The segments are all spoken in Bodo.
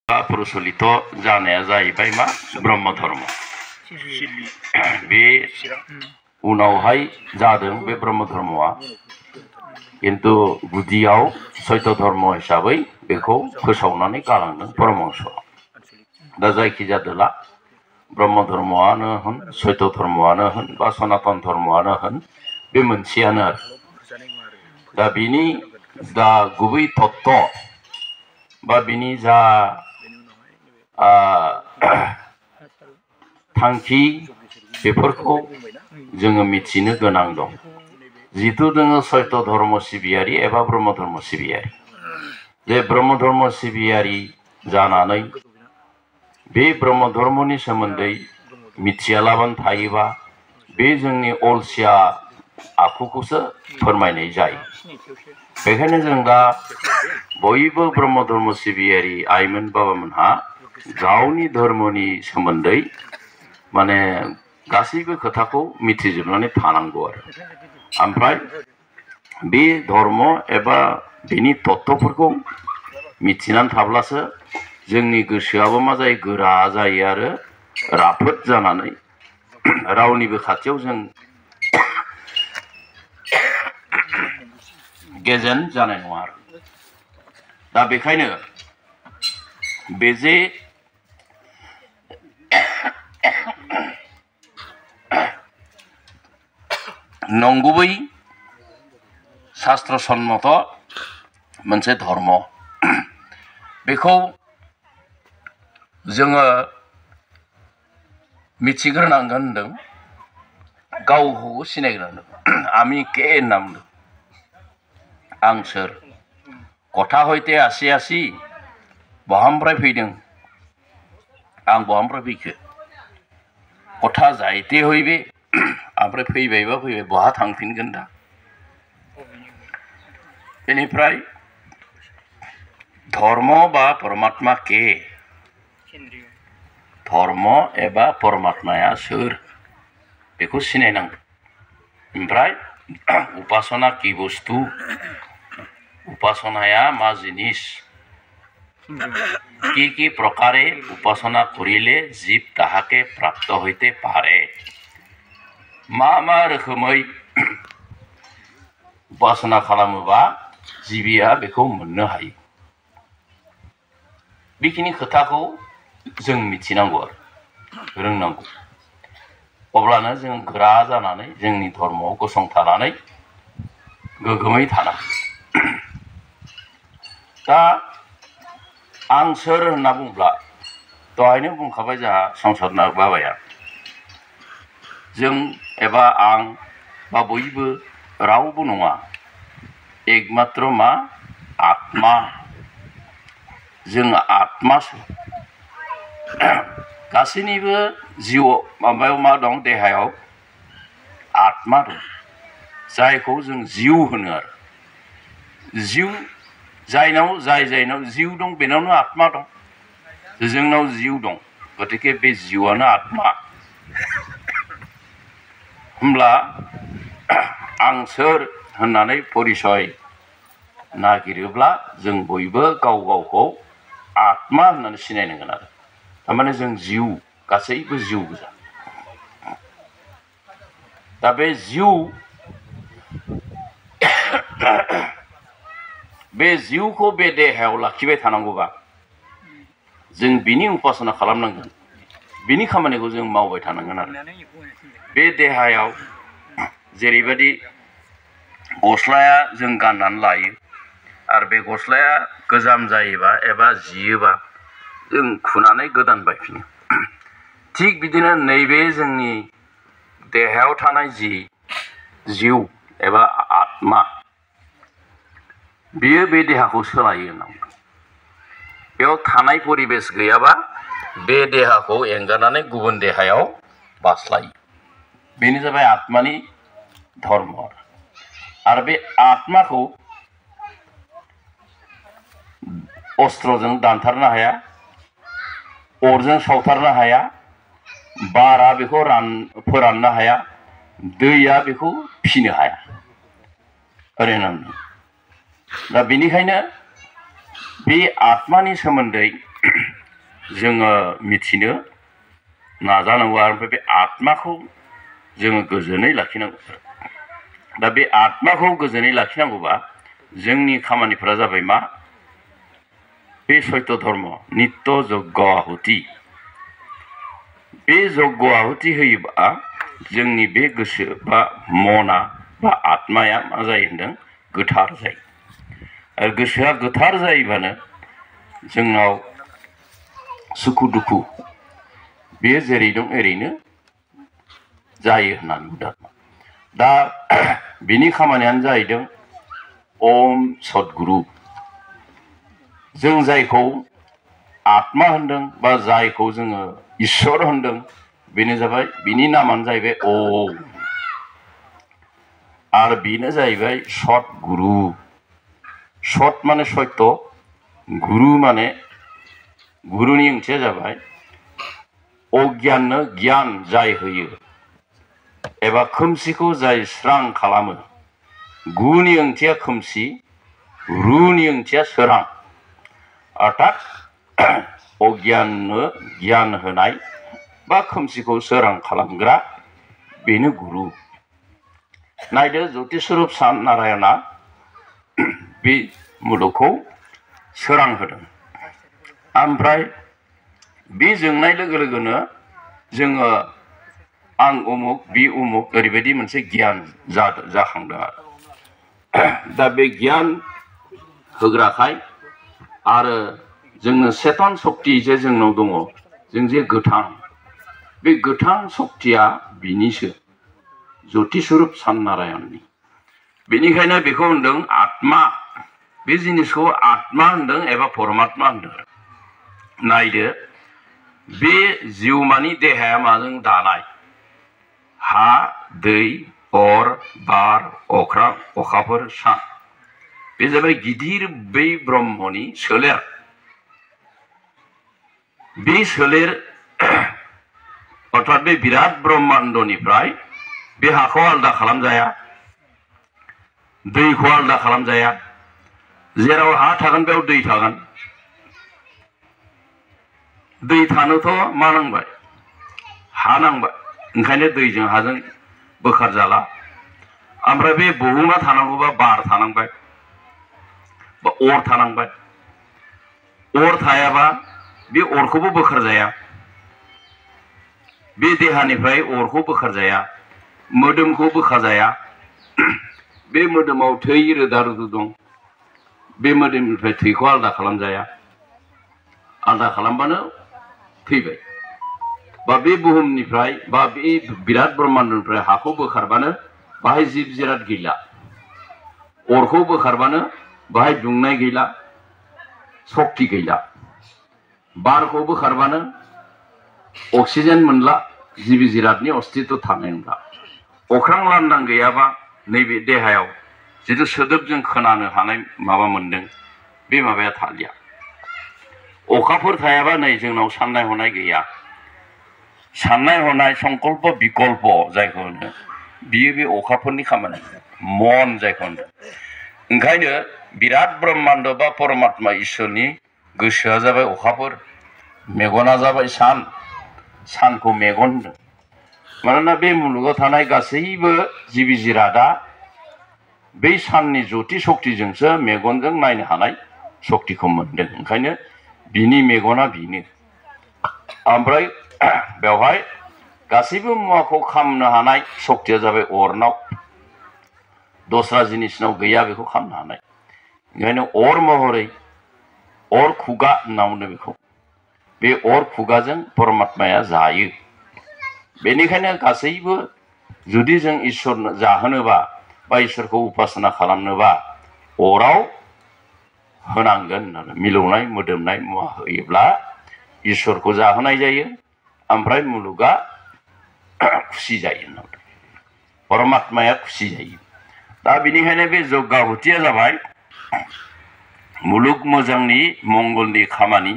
प्रचलित जानाया जाहैबाय मा ब्रह्म धर्म बे उनावहाय जादों बे ब्रह्म धर्मआ किन्तु गुदियाव सैत्य धर्म हिसाबै बेखौ फोसावनानै गालांदों परमहंस दा जायखि जादोला ब्रह्म धर्मआनो होन सैत्य धर्मआनो होन बा सनातन धर्मआनो होन बे मोनसेयानो आरो दा बिनि जा गुबै तत्व बा बिनि जा थांखि बेफोरखौ जोङो मिथिनो गोनां दं जितु जोङो सैत्य धर्म सिबियारि एबा ब्रह्म धर्म सिबियारि जे ब्रह्म धर्म सिबियारि जानानै बे ब्रह्म धर्मनि सोमोन्दै मिथियालाबानो थायोबा बे जोंनि अलसिया आखुखौसो फोरमायनाय जायो बेखायनो जों दा बयबो ब्रह्म धर्म सिबियारि आइमोन बाबामोनहा गावनि धर्मनि सोमोन्दै माने गासैबो खोथाखौ मिथिजोबनानै थानांगौ आरो ओमफ्राय बे धर्म एबा बेनि तत्वफोरखौ मिथिनानै थाब्लासो जोंनि गोसोआबो मा जायो गोरा जायो आरो राफोद जानानै रावनिबो खाथियाव जों गेजेन जानाय नङा आरो दा बेखायनो बे जे नंगुबै शास्त्र सन्मत मोनसे धर्म बेखौ जोङो मिथिग्रोनांगोन होनदों गावखौ सिनायग्रोनांगोन आमी के होनना बुंदों आं सोर कथा हयते आसि आसि बहानिफ्राय फैदों आं बहानिफ्राय फैखो कथा जायते हयबे ओमफ्राय फैबायबा फैबाय बहा थांफिनगोन दा बेनिफ्राय धर्म बा परमात्मा के धर्म एबा परमात्माया सोर बेखौ सिनायनांगोन ओमफ्राय उपासना की बुस्तु उपासनाया मा जिनिस की प्रकारे उपासना करिले जीव ताहाके प्राप्त हইতে पारे मा रोखोमै उपासना खालामोबा जिबिया बेखौ मोननो हायो बेखिनि खोथाखौ जों मिथिनांगौ आरो रोंनांगौ अब्लानो जों गोरा जानानै जोंनि धर्मआव गसंथानानै गोग्गोमै थानो हायो दा आं सोर होनना बुंब्ला दहायनो बुंखाबाय जोंहा संसारनाथ बाबाया जों एबा आं बा बयबो रावबो नङा एकमात्र मा आत्मा जों आत्मासो गासैनिबो जिउ माबायाव मा दं देहायाव आत्मा दं जायखौ जों जिउ होनो आरो जिउ जायनाव जिउ दं बेनावनो आत्मा दं जोंनाव जिउ दं गतिके बे जिउआनो आत्मा होमब्ला आं सोर होननानै परिचय नागिरोब्ला जों बयबो गाव गावखौ आत्मा होननानै सिनायनांगोन आरो थारमाने जों जिउ गासैबो जिउ गोजा दा बे जिउ बे जिउखौ बे देहायाव लाखिबाय थानांगौबा जों बिनि उपासना खालामनांगोन बिनि खामानिखौ जों मावबाय थानांगोन आरो बे देहायाव जेरैबायदि गस्लाया जों गाननानै लायो आरो बे गस्लाया गोजाम जायोबा एबा जियोबा जों खुनानै गोदान बायफिनो थिग बिदिनो नैबे जोंनि देहायाव थानाय जि जिउ एबा आत्मा बियो बे देहाखौ सोलायो होनना बुंदों बेयाव थानाय परिबेस गैयाबा बे देहाखौ एंगारनानै गुबुन देहायाव बास्लायो बेनो जाबाय आत्मानि धर्म आरो बे आत्माखौ अस्त्रजों दानथारनो हाया अरजों सावथारनो हाया बारा बेखौ फोराननो हाया दैया बेखौ फिनो हाया ओरैनो दा बेनिखायनो बे आत्मानि सोमोन्दै जोङो मिथिनो नाजानांगौ आरो ओमफ्राय बे आत्माखौ जोङो गोजोनै लाखिनांगौ। दा बे आत्माखौ गोजोनै लाखिनांगौबा जोंनि खामानिफोरा जाबाय मा? बे सत्य धर्म नित्य यज्ञ आहुति। बे यज्ञ आहुति होयोबा जोंनि बे गोसो बा मना बा आत्माया मा जायो होनदों? गोथार जायो। आरो गोसोआ गोथार जायोबानो जोंनाव सुखु दुखु बेयो जेरै दं ओरैनो जायो होननानै बुंदों। दा बिनि खामानियानो जाहैदों ओम सद्गुरु। जों जायखौ आत्मा होनदों बा जायखौ जोङो इसोर होनदों बेनो जाबाय, बिनि नामानो जाहैबाय ओम। आरो बेनो जाहैबाय सद्गुरु। सत माने सत्य, गुरु माने गुरुनि ओंथिया जाबाय अज्ञाननो गियान जाय होयो एबा खोमसिखौ जाय स्रां खालामो। गुनि ओंथिया खोमसि, रुनि ओंथिया सोरां। अर्थात अज्ञाननो गियान होनाय बा खोमसिखौ सोरां खालामग्रा बेनो गुरु। नायदो ज्योतिस्वरूप सान नारायणआ बे मुलुगखौ सोरां होदों। ओमफ्राय बे जोंनाय लोगो लोगोनो जोङो आं उमुक बि उमुक ओरैबायदि मोनसे गियान जाखांदों आरो। दा बे गियान होग्राखाय आरो जोंनो सेतन सक्ति जे जोंनाव दङ, जों जे गोथां, बे गोथां सक्तिया बिनिसो, ज्योतिस्वरूप सान नारायणनि। बेनिखायनो बेखौ होनदों आत्मा। बे जिनिसखौ आत्मा होनदों एबा परमात्मा होनदों। नायदो बे जिउमानि देहाया माजों दानाय? हा, दै, अर, बार, अख्रां, अखाफोर, सान। बे जाबाय गिदिर बै ब्रह्मनि सोलेर। बे सोलेर अर्थात बे बिराट ब्रह्मांडनिफ्राय बे हाखौ आलादा खालामजाया, दैखौ आलादा खालामजाया। जेराव हा थागोन बेयाव दै थागोन। दै थानोथ' मा नांबाय? हा नांबाय। ओंखायनो दैजों हाजों बोखार जाला। ओमफ्राय बे बुहुमा थानांगौबा बार थानांबाय बा अर थानांबाय। अर थायाबा बे अरखौबो बोखार जाया। बे देहानिफ्राय अरखौ बोखार जाया, मोदोमखौ बोखार जाया। बे मोदोमाव थै रोदा रुदु दं। बे मोदोमनिफ्राय थैखौ आलादा खालामजाया। आलादा खालामबानो थैबाय। बा बे बुहुमनिफ्राय बा बे बिराट ब्रह्मांडनिफ्राय हाखौ बोखारबानो बाहाय जिब जिराद गैला। अरखौ बोखारबानो बाहाय दुंनाय गैला, सक्ति गैला। बारखौ बोखारबानो अक्सिजेन मोनला, जिबि जिरादनि अस्तित्व थानाय नंला। अख्रां लांदां गैयाबा नैबे देहायाव जिथु सोदोब जों खोनानो हानाय माबा मोनदों, बे माबाया थालिया। अखाफोर थायाबा नै जोंनाव साननाय हनाय गैया। साननाय हनाय संकल्प बिकल्प जायखौ होनो, बियो बे अखाफोरनि खामानि, मन जायखौ होनो। ओंखायनो बिराट ब्रह्मांड बा परमात्मा इसोरनि गोसोआ जाबाय अखाफोर, मेगना जाबाय सान। सानखौ मेगन होनदों। मानोना बे मुलुगाव थानाय गासैबो जिबि जिरादा बै साननि ज्योति सक्तिजोंसो मेगनजों नायनो हानाय सक्तिखौ मोनदों। ओंखायनो बिनि मेगना बिनो। ओमफ्राय बेवहाय गासैबो मुवाखौ खामनो हानाय सक्तिया जाबाय अरनाव। दस्रा जिनिसनाव गैया बेखौ खामनो हानाय। ओंखायनो अर महरै अर खुगा होनना बुङो बेखौ। बे अर खुगाजों परमात्माया जायो। बेनिखायनो गासैबो जुदि जों इसोरनो जाहोनोबा बा इसोरखौ उपासना खालामनोबा अराव होनांगोन होननानै। मिलौनाय मोदोमनाय मुवा होयोब्ला इसोरखौ जाहोनाय जायो, ओमफ्राय मुलुगा खुसि जायो होननानै। परमात्माया खुसि जायो। दा बेनिखायनो बे यज्ञाहुतिया जाबाय मुलुग मोजांनि मंगलनि खामानि।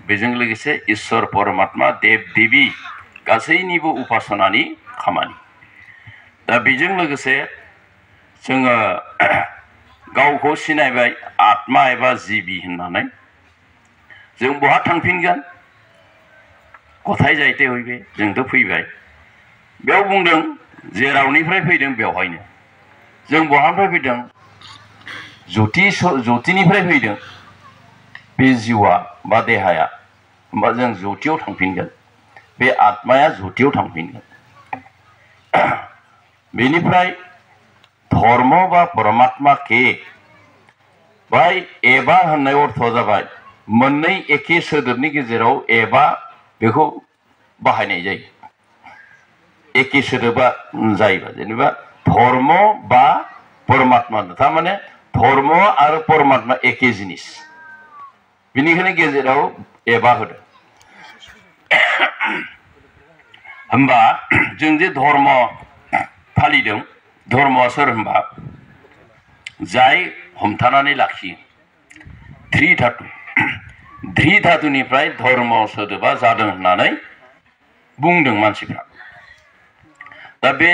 बेजों लोगोसे इसोर परमात्मा देब देबि गासैनिबो उपासनानि खामानि। दा बेजों लोगोसे जोङो गावखौ सिनायबाय आत्मा एबा जिबि होननानै। जों बहा थांफिनगोन? गथाय जायते हइबे जोंथ' फैबाय बेयाव बुंदों जेरावनिफ्राय फैदों बेवहायनो जों बहानिफ्राय फैदों ज्योतिनिफ्राय फैदों बे जिउआ बा देहाया होमबा जों ज्योतियाव थांफिनगोन बे आत्माया ज्योतियाव थांफिनगोन बेनिफ्राय धर्म बा परमात्मा के बाय एबा होननाय अर्थआ जाबाय मोननै एखे सोदोबनि गेजेराव एबा बेखौ बाहायनाय जायो एखे सोदोबा जायोबा जेनेबा धर्म बा परमात्मा थारमाने धर्म आरो परमात्मा एखे जिनिस बेनिखायनो गेजेराव एबा होदों होमबा जों जे धर्म फालिदों धर्मआ सोर होमबा जाय हमथानानै लाखियो धृ धातुनिफ्राय धर्म सोदोबा जादों होननानै बुंदों मानसिफ्रा दा बे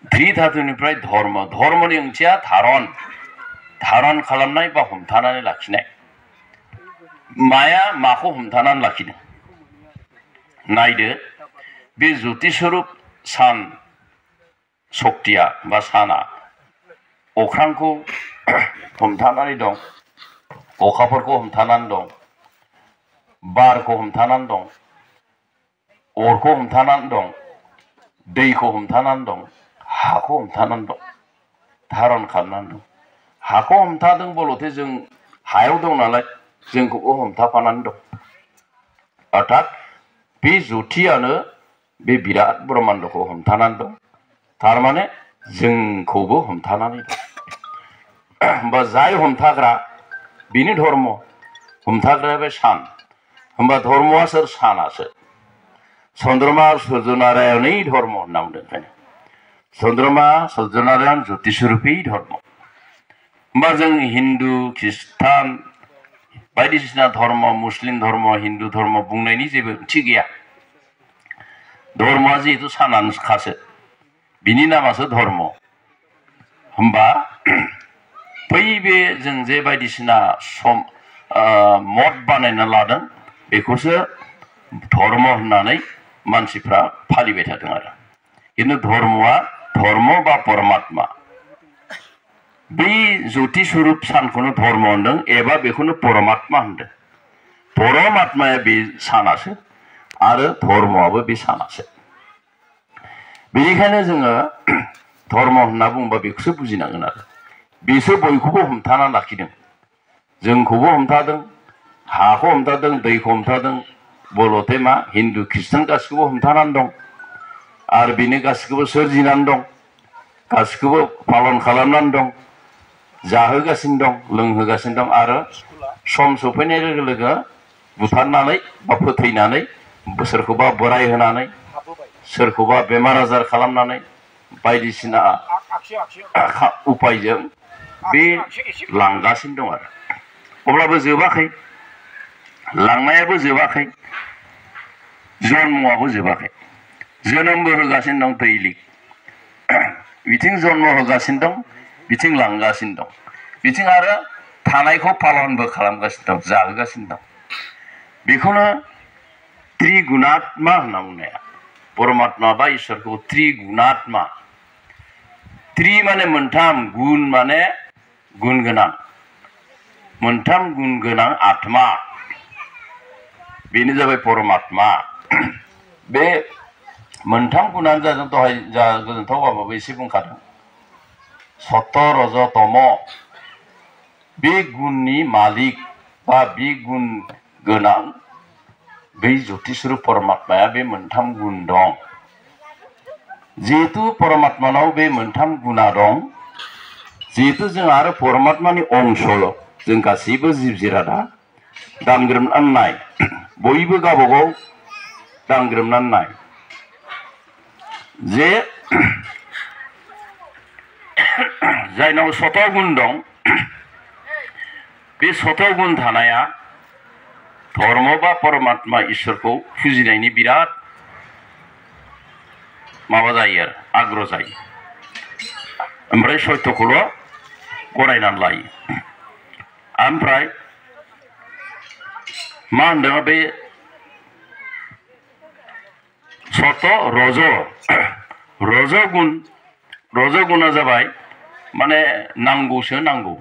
धृ धातुनिफ्राय धर्मनि ओंथिया धारन खालामनाय बा हमथानानै लाखिनाय माया माखौ हमथानानै लाखिदों नायदो बे ज्योति स्वरूप सान शक्तिया बा साना अख्रांखौ हमथानानै दं अखाफोरखौ हमथानानै दं बारखौ हमथानानै दं अरखौ हमथानानै दं दैखौ हमथानानै दं हाखौ हमथानानै दं धारन खालामनानै दं हाखौ हमथादों बलथे जों हायाव दं नालाय जोंखौबो हमथाफानानै दं अर्थात बे ज्योतियानो बे बिराद ब्रह्मांडखौ हमथानानै दं थारमाने जोंखौबो हमथानानै दं होमबा जाय हमथाग्रा बिनि धर्म हमथाग्राया बे सान होमबा धर्मआ सोर सानासो चन्द्रमा सूर्यनारायणै धर्म होनना बुंदों ओंखायनो चन्द्रमा सूर्यनारायण ज्योति स्वरूपै धर्म होमबा जों हिन्दु ख्रिस्टान बायदिसिना धर्म मुस्लिम धर्म हिन्दु धर्म बुंनायनि जेबो ओंथि गैया धर्मआ जिहेतु सानानोखासो बिनि नामासो धर्म होमबा बै बे जों जे बायदिसिना मत बानायना लादों बेखौसो धर्म होननानै मानसिफ्रा फालिबाय थादों आरो किन्तु धर्मआ धर्म बा परमात्मा बै ज्योति स्वरूप सानखौनो धर्म होनदों एबा बेखौनो परमात्मा होनदों परमात्माया बे सानासो आरो धर्मआबो बे सानासो बेनिखायनो जोङो धर्म होनना बुंबा बेखौसो बुजिनांगोन आरो बिसोर बयखौबो हमथाना लाखिदों जोंखौबो हमथादों हाखौ हमथादों दैखौ हमथादों बलथे मा हिन्दु ख्रिस्टान गासिखौबो हमथानानै दं आरो बेनो गासिखौबो सोरजिनानै दं गासिखौबो पालन खालामनानै दं जाहोगासिनो दं लोंहोगासिनो दं आरो सम सफैनाय लोगो लोगो बुथारनानै बा फोथैनानै सोरखौबा बराय होनानै सोरखौबा बेमार आजार खालामनानै बायदिसिना उपायजों बे लांगासिनो दं आरो अब्लाबो जोबाखै लांनायाबो जोबाखै जन्मआबो जोबाखै जोनोमबो होगासिनो दं दैलिक बिथिं जन्म होगासिनो दं बिथिं लांगासिनो दं बिथिं आरो थानायखौ पालनबो खालामगासिनो दं जाहोगासिनो दं बेखौनो त्रिगुणात्मा होनना बुंनाया परमात्मा बा इसोरखौ त्रिगुणात्मा त्रि माने मोनथाम गुण माने गुण गोनां मोनथाम गुण गोनां आत्मा बेनो जाबाय परमात्मा बे मोनथाम गुणानो जादों दहाय जा गोजोनथाव बाबाबो एसे बुंखादों सत रज तम बे गुणनि मालिक बा बे गुण गोनां बै ज्योति स्वरूप परमात्माया बे मोनथाम गुण दं जिहेतु परमात्मानाव बे मोनथाम गुणा दं जिहेतु जों आरो परमात्मानि अंशल जों गासैबो जिब जिरादा दांग्रोमनानै नाय बयबो गावबागाव दांग्रोमनानै नाय जे जायनाव सत गुण दं बे सत गुण थानाया धर्म बा परमात्मा इसोरखौ फुजिनायनि बिराद माबा जायो आरो आग्रह जायो ओमफ्राय सत्यखौल' गनायनानै लायो ओमफ्राय मा होनदों बे सत रज रजगुना जाबाय माने नांगौसो नांगौ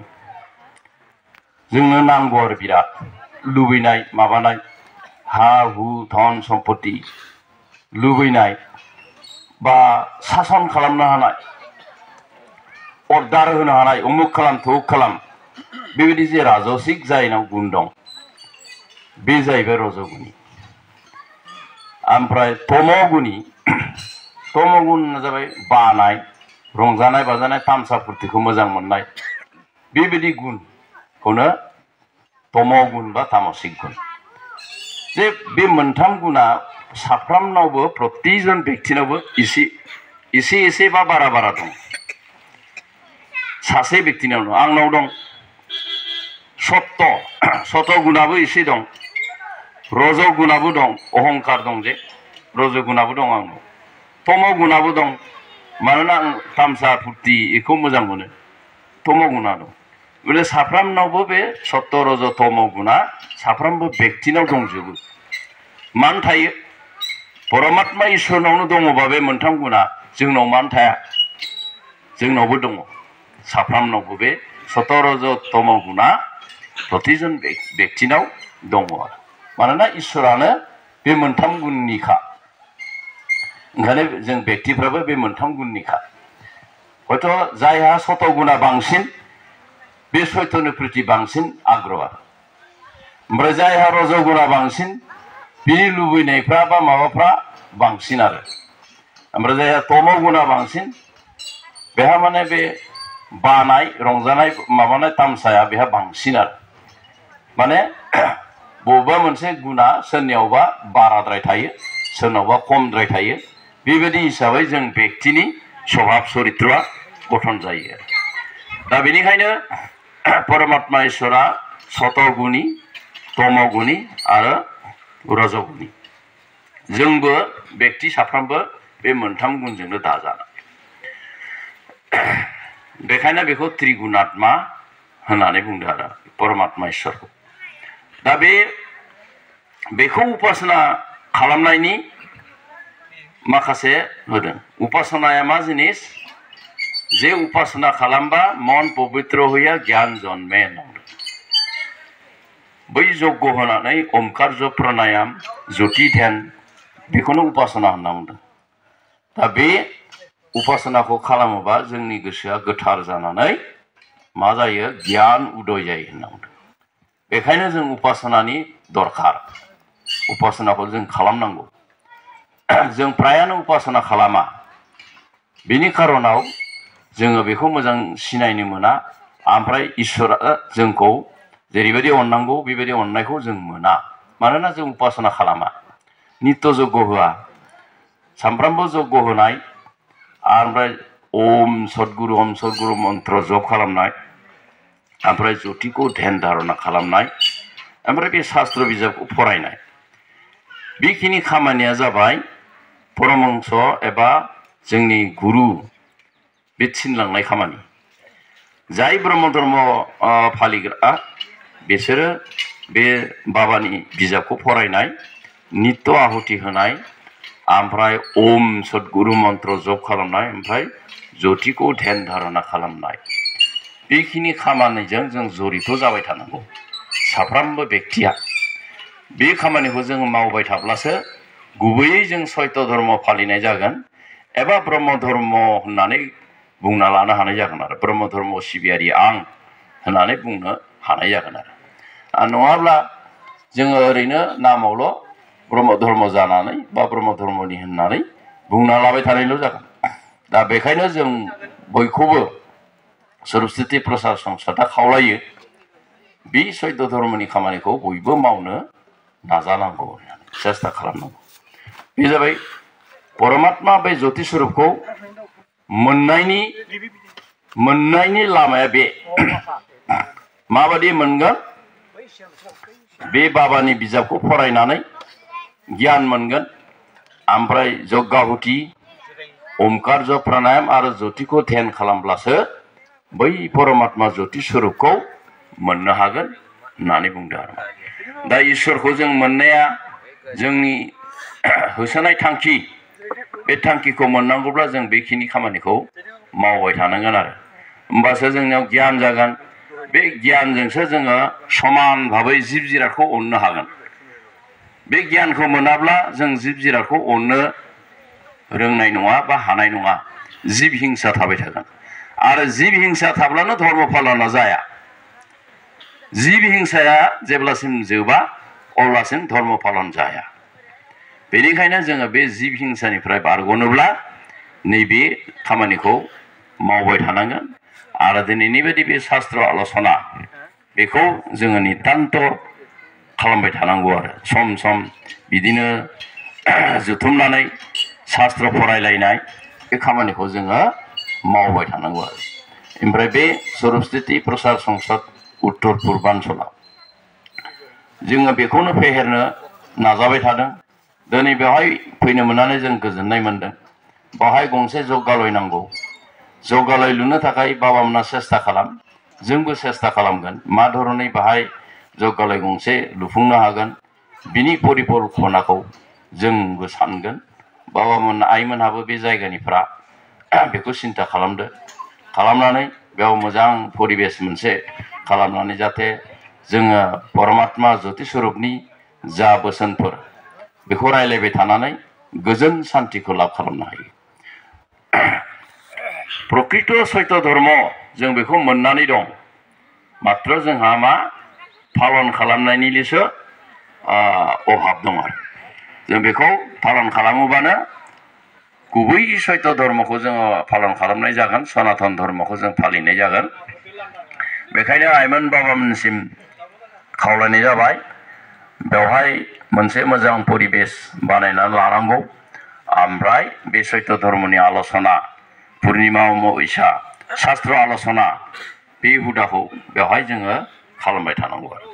जोंनो नांगौ आरो बिराद लुबैनाय माबानाय हा हु धन सम्पति लुबैनाय बा सासन खालामनो हानाय अर्डार होनो हानाय उमुक खालाम थुक खालाम बेबायदि जे राजसिक जायनाव गुन दं बे जाहैबाय रजगुनि ओमफ्राय तमगुनि तमगुना जाबाय बानाय रंजानाय बाजानाय तामसा फुर्तिखौ मोजां मोननाय बेबायदि गुनखौनो तमगुन बा तामसिक गुन जे बे मोनथाम गुना साफ्रोमनावबो प्रतिजन व्यक्तिनावबो एसे बा बारा बारा दं सासे व्यक्तिनाव दं आंनाव दं सत्त गुनाबो एसे दं रज गुनाबो दं अहंकार दं जे रज गुनाबो दं आंनाव तम गुनाबो दं मानोना आं तामसा फुर्ति बेखौ मोजां मोनो तम गुना दं बे साफ्रोमनावबो बे सत्त रज तम गुना साफ्रोमबो व्यक्तिनाव दंजोबो मान थायो परमात्मा इसोरनावनो दङबा बे मोनथाम गुना जोंनाव मान थाया जोंनावबो दङ साफ्रोमनावबो बे सत्त रज तम गुना प्रतिजन व्यक्तिनाव दङ मानोना इसोरानो बे मोनथाम गुननिखा ओंखायनो जों व्यक्तिफ्राबो बे मोनथाम गुननिखा हयथ' जायहा सत गुना बांसिन बे सत्यनि प्रति बांसिन आग्रह ओमफ्राय जायहा रज गुना बांसिन बिनि लुबैनायफ्रा बा माबाफ्रा बांसिन आरो ओमफ्राय जायहा तम गुना बांसिन बेहा माने बे बानाय रंजानाय माबानाय तामसाया बेहा बांसिन आरो माने बबेबा मोनसे गुना सोरनियावबा बाराद्राय थायो सोरनावबा खमद्राय थायो बेबायदि हिसाबै जों व्यक्तिनि स्वभाब चरित्रआ गठन जायो दा बेनिखायनो परमात्मा इसोरा सतगुनि तमगुनि आरो रजगुनि जोंबो व्यक्ति साफ्रोमबो बे मोनथाम गुनजोंनो दाजानाय बेखायनो बेखौ त्रिगुणात्मा होननानै बुंदों आरो परमात्मा इसोरखौ दा बेखौ उपासना खालामनायनि माखासे होदों उपासनाया मा जिनिस जे उपासना खालामबा मन पवित्र होया ज्ञान जन्मे होननांगौ बै यज्ञ होनानै ओमकार जप प्राणायाम ज्योति ध्यान बेखौनो उपासना होनना बुंदों दा बे उपासनाखौ खालामोबा जोंनि गोसोआ गोथार जानानै मा जायो गियान उदय जायो होनना बुंदों बेखायनो जों उपासनानि दरखार उपासनाखौ जों खालामनांगौ जों फ्रायानो उपासना खालामा बेनि खारनाव जोङो बेखौ मोजां सिनायनो मोना ओमफ्राय इसोरा जोंखौ जेरैबायदि अननांगौ बेबायदि अननायखौ जों मोना मानोना जों उपासना खालामा नित्य यज्ञ होआ सानफ्रामबो यज्ञ होनाय ओमफ्राय ओम सद्गुरु मन्त्र जप खालामनाय ओमफ्राय ज्योतिखौ ध्यान धारणा खालामनाय ओमफ्राय बे शास्त्र बिजाबखौ फरायनाय बेखिनि खामानिया जाबाय परमहंस एबा जोंनि गुरु बे थिनलांनाय खामानि जाय ब्रह्म धर्म फालिग्रा बिसोरो बे बाबानि बिजाबखौ फरायनाय नित्य आहुति होनाय ओमफ्राय ओम सद्गुरु मन्त्र जप खालामनाय ओमफ्राय ज्योतिखौ ध्यान धारणा खालामनाय बेखिनि खामानिजों जों जड़ित जाबाय थानांगौ साफ्रोमबो व्यक्तिया बे खामानिखौ जों मावबाय थाब्लासो गुबैयै जों सत्य धर्म फालिनाय जागोन एबा ब्रह्म धर्म होननानै बुंना लानो हानाय जागोन आरो ब्रह्म धर्म सिबियारि आं होननानै बुंनो हानाय जागोन आरो नङाब्ला जोङो ओरैनो नामावल' ब्रह्म धर्म जानानै बा ब्रह्म धर्मनि होननानै बुंना लाबाय थानायल' जागोन दा बेखायनो जों बयखौबो सरस्वती प्रसाद संस्थाता खावलायो बे सत्य धर्मनि खामानिखौ बयबो मावनो नाजानांगौ सेस्था खालामनांगौ बे जाबाय परमात्मा बे ज्योति स्वरूपखौ मोननायनि लामाया बे माबादि मोनगोन बे बाबानि बिजाबखौ फरायनानै गियान मोनगोन ओमफ्राय यज्ञाहुति ओमकार जप प्राणायाम आरो ज्योतिखौ ध्यान खालामब्लासो बै परमात्मा ज्योति स्वरूपखौ मोननो हागोन होननानै बुंदों आरो दा इसोरखौ जों मोननाया जोंनि होसोनाय थांखि बे थांखिखौ मोननांगौब्ला जों बेखिनि खामानिखौ मावबाय थानांगोन आरो होमबासो जोंनियाव गियान जागोन बे गियानजोंसो जोङो समान भाबै जिब जिरादखौ अननो हागोन बे गियानखौ मोनाब्ला जों जिब जिरादखौ अननो रोंनाय नङा बा हानाय नङा जिब हिंसा थाबाय थागोन आरो जिब हिंसा थाब्लानो धर्म पालना जाया जिब हिंसाया जेब्लासिम जोबा अब्लासिम धर्म पालन जाया बेनिखायनो जोङो बे जिब हिंसानिफ्राय बारग'नोब्ला नैबे खामानिखौ मावबाय थानांगोन आरो दिनैनि बायदि बे शास्त्र आलोचना बेखौ जोङो नितान्त खालामबाय थानांगौ आरो सम सम बिदिनो जुथुमनानै शास्त्र फरायलायनाय बे खामानिखौ जोङो मावबाय थानांगौ आरो ओमफ्राय बे स्वरूपस्थिति प्रसार संसद उत्तर पूर्बांचलाव जोङो बेखौनो फेहेरनो नाजाबाय थादों दिनै बेवहाय फैनो मोननानै जों गोजोननाय मोनदों बेवहाय गंसे जौगालय नांगौ जौगालय लुनो थाखाय बाबामोना सेस्था खालाम जोंबो सेस्था खालामगोन मा धरनै बाहाय जौगालय गंसे लुफुंनो हागोन बिनि परिकल्पनाखौ जोंबो सानगोन बाबामोन आइमोनहाबो बे जायगानिफ्रा बेखौ सिन्था खालामदो खालामनानै बेयाव मोजां परिबेस मोनसे खालामनानै जाहाथे जोङो परमात्मा ज्योति स्वरूपनि जा बोसोनफोर बेखौ रायलायबाय थानानै गोजोन सान्तिखौ लाभ खालामनो हायो प्रकृत सैत्य धर्म जों बेखौ मोननानै दं मात्र जोंहा मा पालन खालामनायनिल'सो अभाब दं आरो जों बेखौ पालन खालामोबानो गुबै सैत्य धर्मखौ जोङो पालन खालामनाय जागोन सनातन धर्मखौ जों फालिनाय जागोन बेखायनो आइमोन बाबामोनसिम खावलायनाय जाबाय बेवहाय मोनसे मोजां परिबेस बानायनानै लानांगौ ओमफ्राय बे सैत्य धर्मनि आलोचना पुर्णिमा अमाबैसा शास्त्र आलोचना बे हुदाखौ बेवहाय जोङो खालामबाय थानांगौ आरो